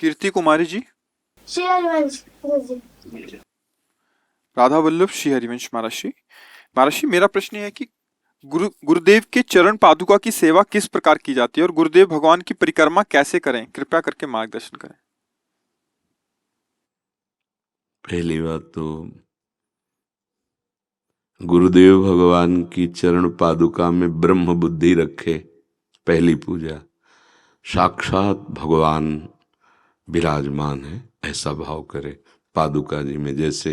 कीर्ति कुमारी जी, श्री हरिवंश गुरुजी। राधा वल्लभ श्री हरिवंश महाराज जी, मेरा प्रश्न ये है कि गुरुदेव के चरण पादुका की सेवा किस प्रकार की जाती है और गुरुदेव भगवान की परिक्रमा कैसे करें? कृपया करके मार्गदर्शन करें। पहली बात तो गुरुदेव भगवान की चरण पादुका में ब्रह्म बुद्धि रखे, पहली पूजा। साक्षात भगवान विराजमान है ऐसा भाव करे पादुका जी में। जैसे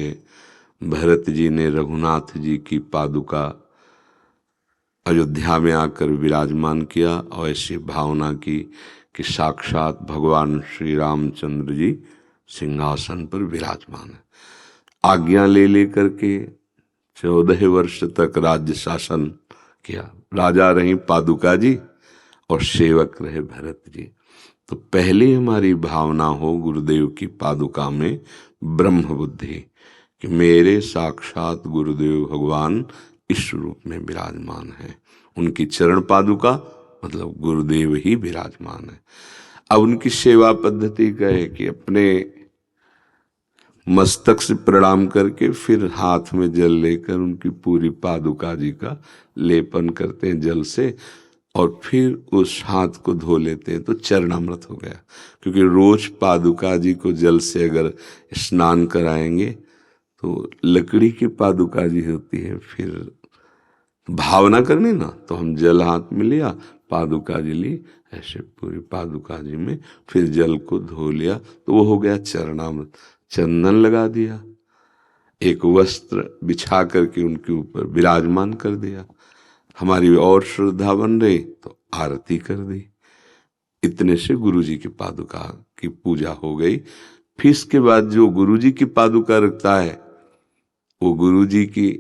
भरत जी ने रघुनाथ जी की पादुका अयोध्या में आकर विराजमान किया, और ऐसी भावना की कि साक्षात भगवान श्री रामचंद्र जी सिंहासन पर विराजमान है। आज्ञा ले लेकर के 14 वर्ष तक राज्य शासन किया। राजा रही पादुका जी और सेवक रहे भरत जी। तो पहले हमारी भावना हो गुरुदेव की पादुका में ब्रह्म बुद्धि कि मेरे साक्षात गुरुदेव भगवान इस रूप में विराजमान है। उनकी चरण पादुका मतलब गुरुदेव ही विराजमान है। अब उनकी सेवा पद्धति क्या है कि अपने मस्तक से प्रणाम करके फिर हाथ में जल लेकर उनकी पूरी पादुका जी का लेपन करते हैं जल से, और फिर उस हाथ को धो लेते हैं तो चरणामृत हो गया। क्योंकि रोज पादुका जी को जल से अगर स्नान कराएंगे तो लकड़ी की पादुका जी होती है, फिर भावना करनी ना, तो हम जल हाथ में लिया, पादुका जी ली, ऐसे पूरी पादुका जी में फिर जल को धो लिया तो वो हो गया चरणामृत। चंदन लगा दिया, एक वस्त्र बिछा करके उनके ऊपर विराजमान कर दिया। हमारी और श्रद्धा बन रही तो आरती कर दी। इतने से गुरुजी की पादुका की पूजा हो गई। फिर इसके बाद जो गुरुजी की पादुका रखता है वो गुरुजी की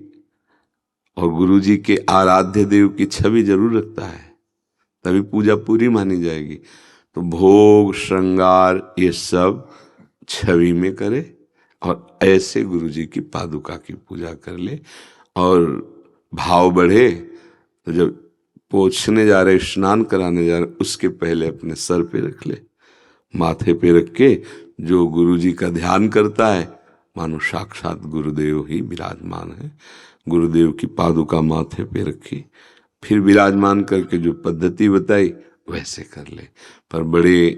और गुरुजी के आराध्य देव की छवि जरूर रखता है, तभी पूजा पूरी मानी जाएगी। तो भोग श्रृंगार ये सब छवि में करे और ऐसे गुरुजी की पादुका की पूजा कर ले। और भाव बढ़े तो जब पोछने जा रहे, स्नान कराने जा रहे, उसके पहले अपने सर पे रख ले, माथे पे रख के जो गुरुजी का ध्यान करता है मानो साक्षात गुरुदेव ही विराजमान है। गुरुदेव की पादुका माथे पे रखी, फिर विराजमान करके जो पद्धति बताई वैसे कर ले। पर बड़े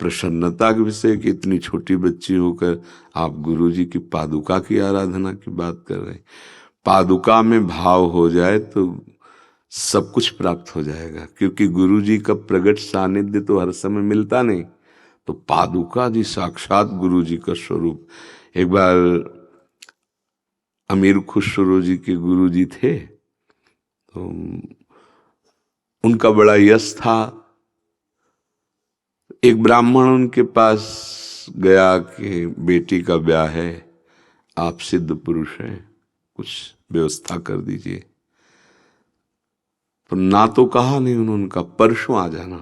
प्रसन्नता के विषय कि इतनी छोटी बच्ची होकर आप गुरुजी की पादुका की आराधना की बात कर रहे हैं। पादुका में भाव हो जाए तो सब कुछ प्राप्त हो जाएगा, क्योंकि गुरुजी का प्रगट सानिध्य तो हर समय मिलता नहीं। तो पादुका जी साक्षात गुरुजी का स्वरूप। एक बार अमीर खुसरो जी के गुरुजी थे, तो उनका बड़ा यश था। एक ब्राह्मण उनके पास गया कि बेटी का ब्याह है, आप सिद्ध पुरुष हैं, कुछ व्यवस्था कर दीजिए। तो ना तो कहा नहीं उन्होंने, कहा परसों आ जाना।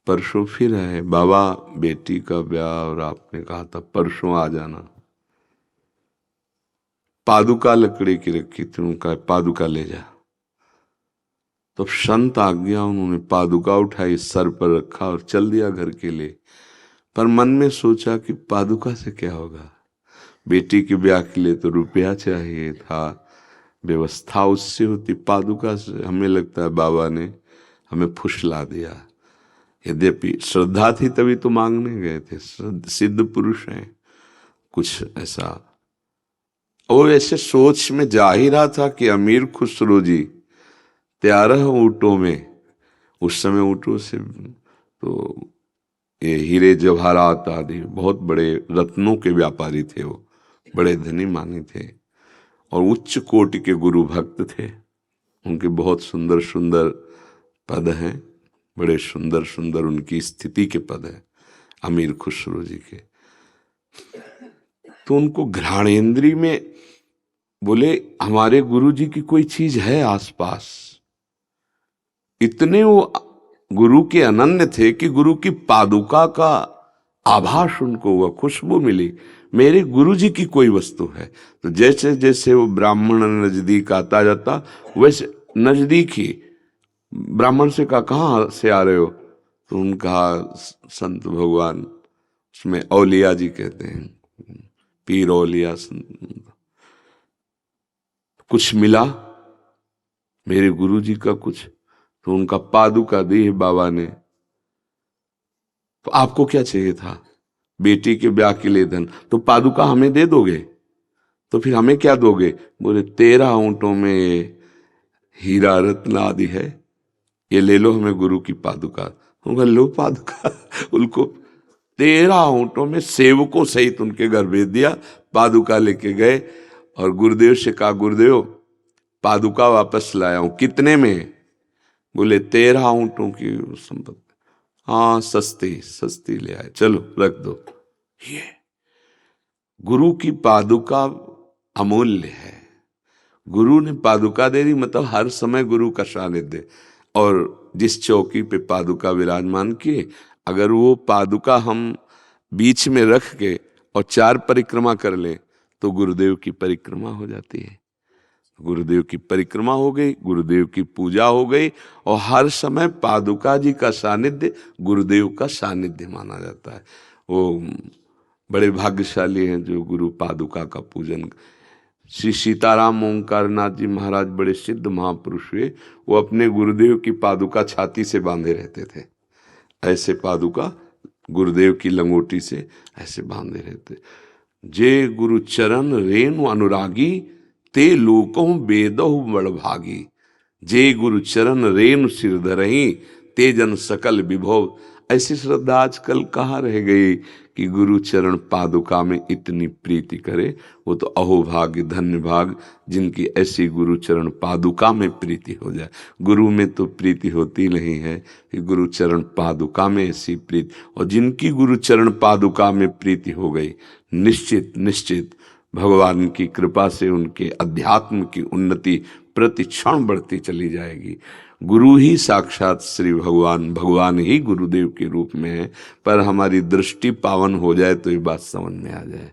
परसों फिर है, बाबा बेटी का ब्याह और आपने कहा था परसों आ जाना। पादुका लकड़ी की रखी थी, उनका पादुका ले जा। तो संत आ गया, उन्होंने पादुका उठाई, सर पर रखा और चल दिया घर के लिए। पर मन में सोचा कि पादुका से क्या होगा, बेटी के ब्याह के लिए तो रुपया चाहिए था, व्यवस्था उससे होती, पादुका से हमें लगता है बाबा ने हमें फुसला दिया। यद्यपि श्रद्धा थी तभी तो मांगने गए थे, सिद्ध पुरुष हैं, कुछ ऐसा। और ऐसे सोच में जा ही रहा था कि अमीर खुसरो जी 13 ऊँटों में, उस समय ऊँटों से तो ये हीरे जवाहरात आदि बहुत बड़े रत्नों के व्यापारी थे, वो बड़े धनी मानी थे और उच्च कोटि के गुरु भक्त थे। उनके बहुत सुंदर सुंदर पद हैं, बड़े सुंदर सुंदर उनकी स्थिति के पद हैं अमीर खुसरो जी के। तो उनको घ्राणेन्द्री में बोले हमारे गुरु जी की कोई चीज है आसपास। इतने वो गुरु के अनन्य थे कि गुरु की पादुका का आभास उनको हुआ, खुशबू मिली, मेरे गुरु जी की कोई वस्तु है। तो जैसे जैसे वो ब्राह्मण नजदीक आता जाता वैसे नजदीक ही ब्राह्मण से कहा कहाँ से आ रहे हो, तो उनका संत भगवान, उसमें औलिया जी कहते हैं, पीर औलिया संत, कुछ मिला मेरे गुरु जी का कुछ, तो उनका पादुका दी है बाबा ने। तो आपको क्या चाहिए था? बेटी के ब्याह के लिए धन, तो पादुका हमें दे दोगे? तो फिर हमें क्या दोगे? बोले 13 ऊंटों में ये हीरा रत्न आदि है, ये ले लो हमें गुरु की पादुका। उनका लो पादुका उनको 13 ऊंटों में सेवकों सहित उनके घर भेज दिया, पादुका लेके गए और गुरुदेव से कहा, गुरुदेव पादुका वापस लाया हूं। कितने में? बोले 13 ऊंटों की संपत्ति। हाँ, सस्ती सस्ती ले आए, चलो रख दो। ये गुरु की पादुका अमूल्य है। गुरु ने पादुका दे दी, मतलब हर समय गुरु का सानिध्य। और जिस चौकी पे पादुका विराजमान किए, अगर वो पादुका हम बीच में रख के और 4 परिक्रमा कर लें तो गुरुदेव की परिक्रमा हो जाती है। गुरुदेव की परिक्रमा हो गई, गुरुदेव की पूजा हो गई, और हर समय पादुका जी का सानिध्य गुरुदेव का सानिध्य माना जाता है। वो बड़े भाग्यशाली हैं जो गुरु पादुका का पूजन। श्री सीताराम ओंकारनाथ जी महाराज बड़े सिद्ध महापुरुष हुए, वो अपने गुरुदेव की पादुका छाती से बांधे रहते थे। ऐसे पादुका गुरुदेव की लंगोटी से ऐसे बांधे रहते। जे गुरु चरण रेणु अनुरागी, ते लोकों बेदहु बड़भागी। जे गुरु चरण रेणु सिर धरही, ते जन सकल विभव। ऐसी श्रद्धा आजकल कहाँ रह गई कि गुरु चरण पादुका में इतनी प्रीति करे। वो तो अहोभाग्य धन्य भाग जिनकी ऐसी गुरु चरण पादुका में प्रीति हो जाए। गुरु में तो प्रीति होती नहीं है कि गुरु चरण पादुका में ऐसी प्रीति, और जिनकी गुरु चरण पादुका में प्रीति हो गई, निश्चित निश्चित भगवान की कृपा से उनके अध्यात्म की उन्नति प्रति क्षण बढ़ती चली जाएगी। गुरु ही साक्षात श्री भगवान, भगवान ही गुरुदेव के रूप में है। पर हमारी दृष्टि पावन हो जाए तो ये बात समझ में आ जाए।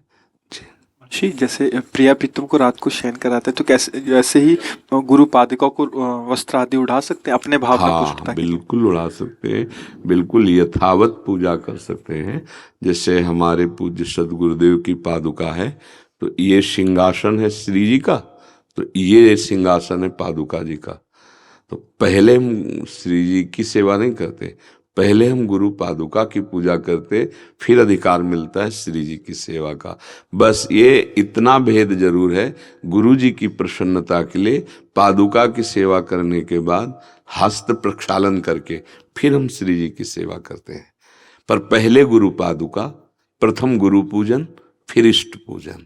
जी, जैसे प्रिया पितरों को रात को शयन कराते हैं, तो कैसे वैसे ही गुरु पादुका को वस्त्र आदि उड़ा सकते हैं अपने भाव में पुष्टता हाँ, के? बिल्कुल उड़ा सकते हैं, बिल्कुल यथावत पूजा कर सकते हैं। जैसे हमारे पूज्य सदगुरुदेव की पादुका है, तो ये सिंहासन है श्री जी का, तो ये सिंहासन है पादुका जी का। तो पहले हम श्री जी की सेवा नहीं करते, पहले हम गुरु पादुका की पूजा करते, फिर अधिकार मिलता है श्री जी की सेवा का। बस ये इतना भेद जरूर है, गुरु जी की प्रसन्नता के लिए पादुका की सेवा करने के बाद हस्त प्रक्षालन करके फिर हम श्री जी की सेवा करते हैं। पर पहले गुरु पादुका, प्रथम गुरु पूजन, फिर इष्ट पूजन।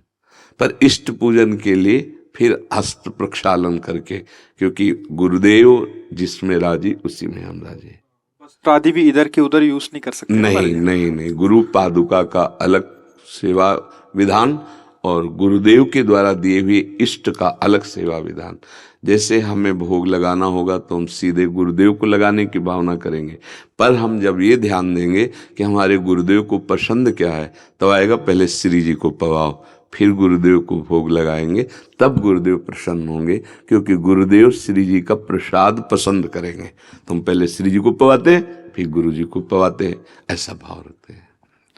पर इष्ट पूजन के लिए फिर हस्त प्रक्षालन करके, क्योंकि गुरुदेव जिसमें राजी उसी में हम राजी। वस्त्र आदि भी इधर के उधर यूज नहीं कर सकते? नहीं नहीं नहीं, गुरु पादुका का अलग सेवा विधान और गुरुदेव के द्वारा दिए हुए इष्ट का अलग सेवा विधान। जैसे हमें भोग लगाना होगा तो हम सीधे गुरुदेव को लगाने की भावना करेंगे, पर हम जब ये ध्यान देंगे कि हमारे गुरुदेव को पसंद क्या है, तब आएगा पहले श्री जी को पवाओ, फिर गुरुदेव को भोग लगाएंगे, तब गुरुदेव प्रसन्न होंगे, क्योंकि गुरुदेव श्री जी का प्रसाद पसंद करेंगे। तो हम पहले श्री जी को पवाते हैं, फिर गुरु जी को पवाते हैं, ऐसा भाव रखते हैं।